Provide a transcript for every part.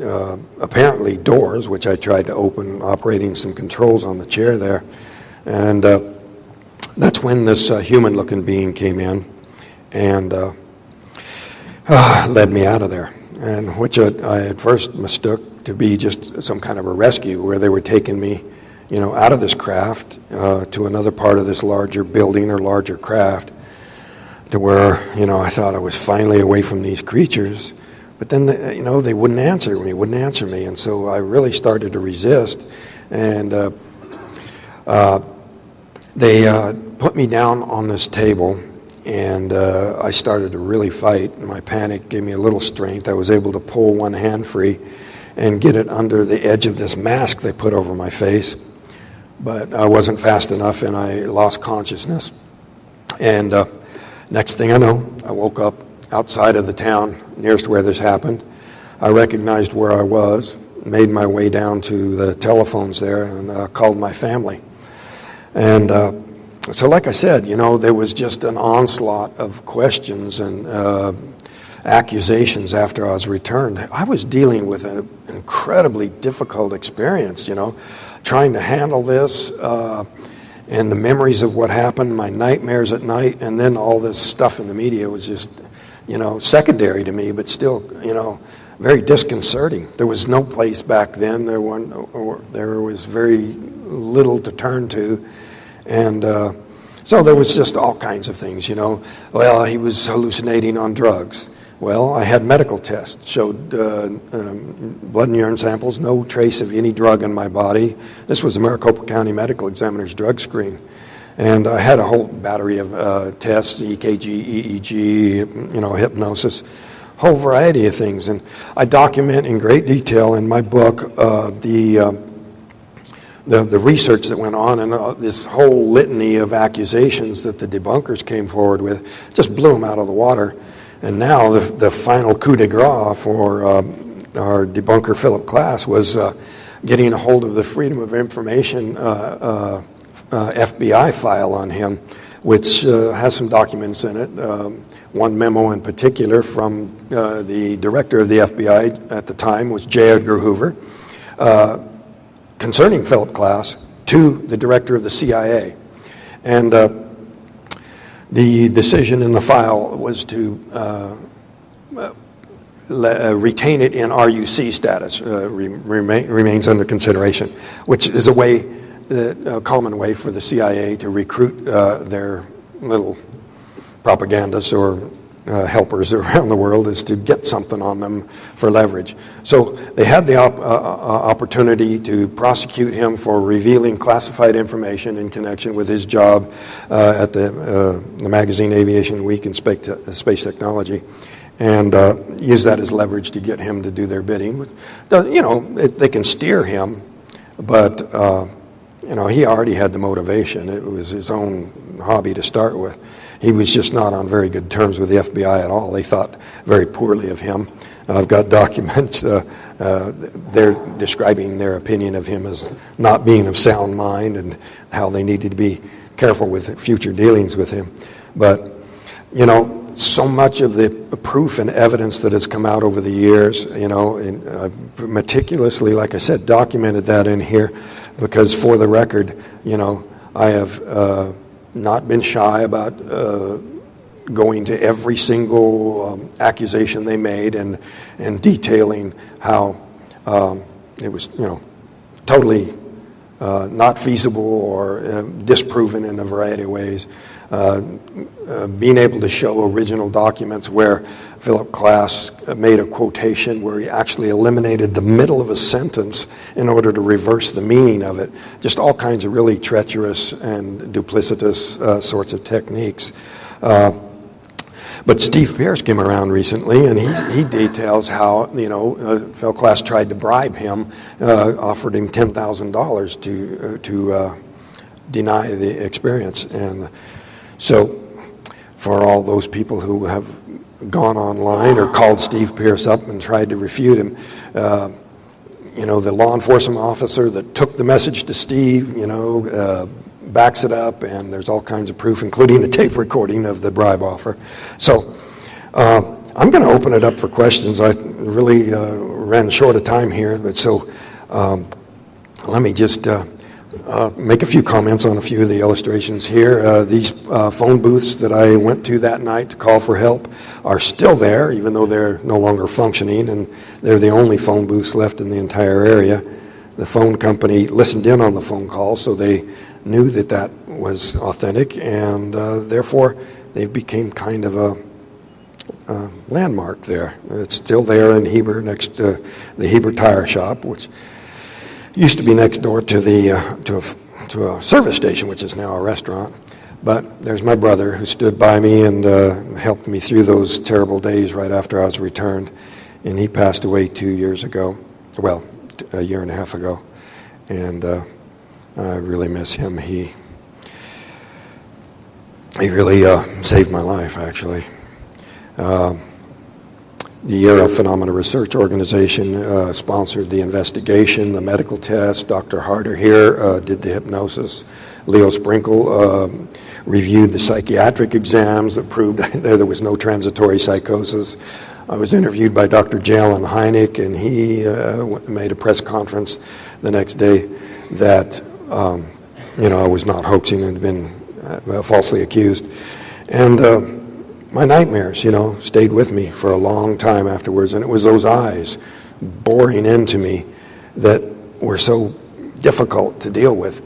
apparently doors, which I tried to open, operating some controls on the chair there. And that's when this human-looking being came in and led me out of there, and which I at first mistook to be just some kind of a rescue where they were taking me, out of this craft to another part of this larger building or larger craft, to where, I thought I was finally away from these creatures. But then, they wouldn't answer me, and so I really started to resist, and they put me down on this table, and I started to really fight. My panic gave me a little strength. I was able to pull one hand free and get it under the edge of this mask they put over my face, but I wasn't fast enough, and I lost consciousness. And next thing I know, I woke up outside of the town nearest where this happened. I recognized where I was, made my way down to the telephones there, and called my family. And so like I said, there was just an onslaught of questions and accusations after I was returned. I was dealing with an incredibly difficult experience, trying to handle this, and the memories of what happened, my nightmares at night, and then all this stuff in the media was just, secondary to me, but still, very disconcerting. There was no place back then. There was very little to turn to, and so there was just all kinds of things. Well, he was hallucinating on drugs. Well, I had medical tests, showed blood and urine samples, no trace of any drug in my body. This was the Maricopa County Medical Examiner's drug screen. And I had a whole battery of tests, EKG, EEG, hypnosis, whole variety of things. And I document in great detail in my book the research that went on, and this whole litany of accusations that the debunkers came forward with just blew them out of the water. And now the final coup de grace for our debunker, Philip Klass, was getting a hold of the Freedom of Information FBI file on him, which has some documents in it. One memo in particular from the director of the FBI at the time was J. Edgar Hoover, concerning Philip Klass to the director of the CIA. And the decision in the file was to retain it in RUC status, remains under consideration, which is a common way for the CIA to recruit their little propagandists or helpers around the world, is to get something on them for leverage. So they had the opportunity to prosecute him for revealing classified information in connection with his job at the magazine Aviation Week and Space Technology, and use that as leverage to get him to do their bidding. They can steer him, but he already had the motivation. It was his own hobby to start with. He was just not on very good terms with the FBI at all. They thought very poorly of him. I've got documents. They're describing their opinion of him as not being of sound mind and how they needed to be careful with future dealings with him. But, so much of the proof and evidence that has come out over the years, and I've meticulously, like I said, documented that in here because, for the record, I have not been shy about going to every single accusation they made and detailing how it was, totally not feasible or disproven in a variety of ways. Being able to show original documents where Philip Klass made a quotation where he actually eliminated the middle of a sentence in order to reverse the meaning of it. Just all kinds of really treacherous and duplicitous sorts of techniques. But Steve Pierce came around recently, and he details how Phil Klass tried to bribe him, offered him $10,000 to deny the experience. And so, for all those people who have gone online or called Steve Pierce up and tried to refute him, the law enforcement officer that took the message to Steve, backs it up, and there's all kinds of proof, including the tape recording of the bribe offer. So I'm going to open it up for questions. I really ran short of time here, but so let me just make a few comments on a few of the illustrations here. These phone booths that I went to that night to call for help are still there, even though they're no longer functioning, and they're the only phone booths left in the entire area. The phone company listened in on the phone call, so they knew that that was authentic, and therefore they became kind of a landmark there. It's still there in Heber, next to the Heber Tire Shop, which used to be next door to the to a service station, which is now a restaurant. But there's my brother who stood by me and helped me through those terrible days right after I was returned, and he passed away 2 years ago. Well, a year and a half ago, and I really miss him. He really saved my life, actually. The Era Phenomena Research Organization sponsored the investigation, the medical test. Dr. Harder here did the hypnosis. Leo Sprinkle reviewed the psychiatric exams that proved there was no transitory psychosis. I was interviewed by Dr. Jalen Hynek, and he made a press conference the next day that I was not hoaxing and had been falsely accused. And my nightmares, stayed with me for a long time afterwards, and it was those eyes boring into me that were so difficult to deal with.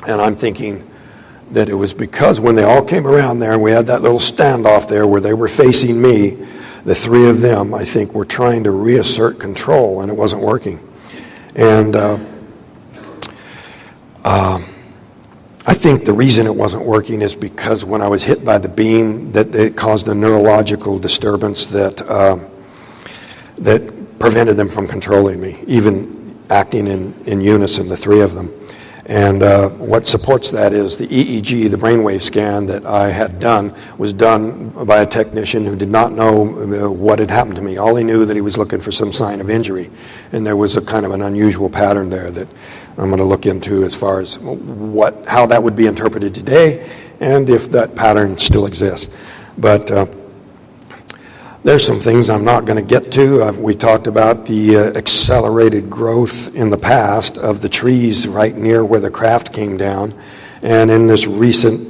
And I'm thinking that it was because when they all came around there and we had that little standoff there where they were facing me, the three of them, I think, were trying to reassert control, and it wasn't working. And I think the reason it wasn't working is because when I was hit by the beam, that it caused a neurological disturbance that prevented them from controlling me, even acting in unison, the three of them. And what supports that is the EEG, the brainwave scan that I had done, was done by a technician who did not know what had happened to me. All he knew that he was looking for some sign of injury. And there was a kind of an unusual pattern there that I'm going to look into as far as how that would be interpreted today and if that pattern still exists. But there's some things I'm not going to get to. We talked about the accelerated growth in the past of the trees right near where the craft came down. And in this recent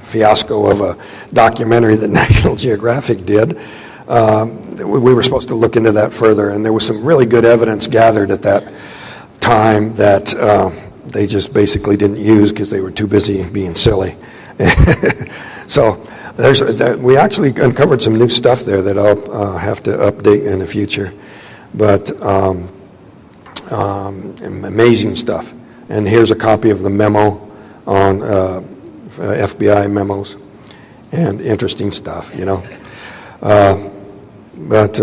fiasco of a documentary that National Geographic did, we were supposed to look into that further. And there was some really good evidence gathered at that time that they just basically didn't use because they were too busy being silly. So we actually uncovered some new stuff there that I'll have to update in the future. But amazing stuff. And here's a copy of the memo on FBI memos, and interesting stuff, But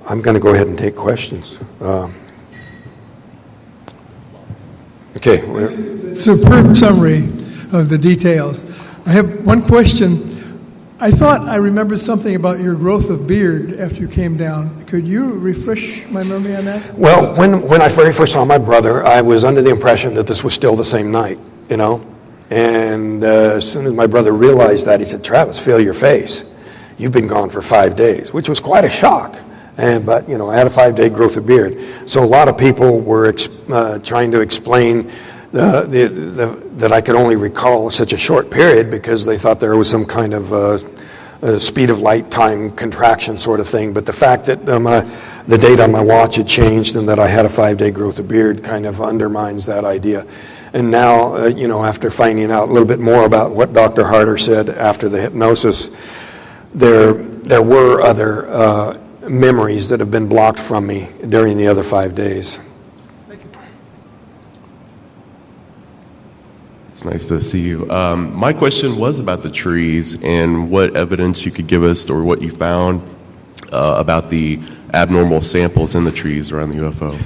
I'm going to go ahead and take questions. Okay. Superb summary of the details. I have one question. I thought I remembered something about your growth of beard after you came down. Could you refresh my memory on that? Well, when I very first saw my brother, I was under the impression that this was still the same night, And as soon as my brother realized that, he said, "Travis, feel your face. You've been gone for 5 days," which was quite a shock. But I had a 5-day growth of beard. So a lot of people were trying to explain that I could only recall such a short period because they thought there was some kind of speed of light time contraction sort of thing. But the fact that the date on my watch had changed and that I had a 5-day growth of beard kind of undermines that idea. And now, after finding out a little bit more about what Dr. Harder said after the hypnosis, there were other memories that have been blocked from me during the other 5 days. It's nice to see you. My question was about the trees and what evidence you could give us or what you found about the abnormal samples in the trees around the UFO.